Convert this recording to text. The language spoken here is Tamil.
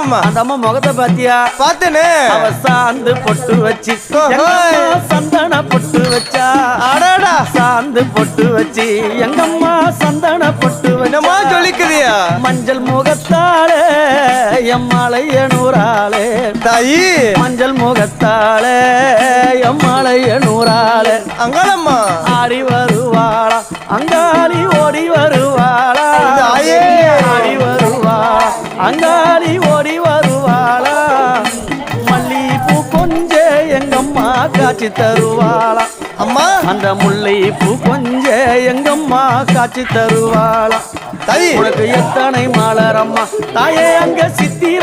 ஆமாமா. அந்த அம்மா முகத்தை பாத்தியா? பார்த்தேனே. அவ சாந்து பொட்டு வச்சு சந்தன பொட்டு வச்சா. அடடா. சாந்து பொட்டு வச்சு எங்கம்மா சந்தன பொட்டு என்னமா வச்சா. சொல்லிக்குதியா? மஞ்சள் முகத்தாளே எம்மாளைய நூறாளே தாயி. மஞ்சள் முகத்தாளே எம்மாளைய நூறாளே அங்காளம்மா ஆடி வருவாளா அங்காளி ஓடி வருவாளா. தாயே. ஆடி வருவாளா அங்காளி ஓடி வருவாளா. மல்லிகைப்பூ கொஞ்ச எங்கம்மா காட்சி தருவாளா. அம்மா அந்த முல்லைப்பூ கொஞ்ச எங்கம்மா காட்சி தருவாளா. தாயி. உனக்கு எத்தனை மலரம்மா தாயே அங்க சித்திர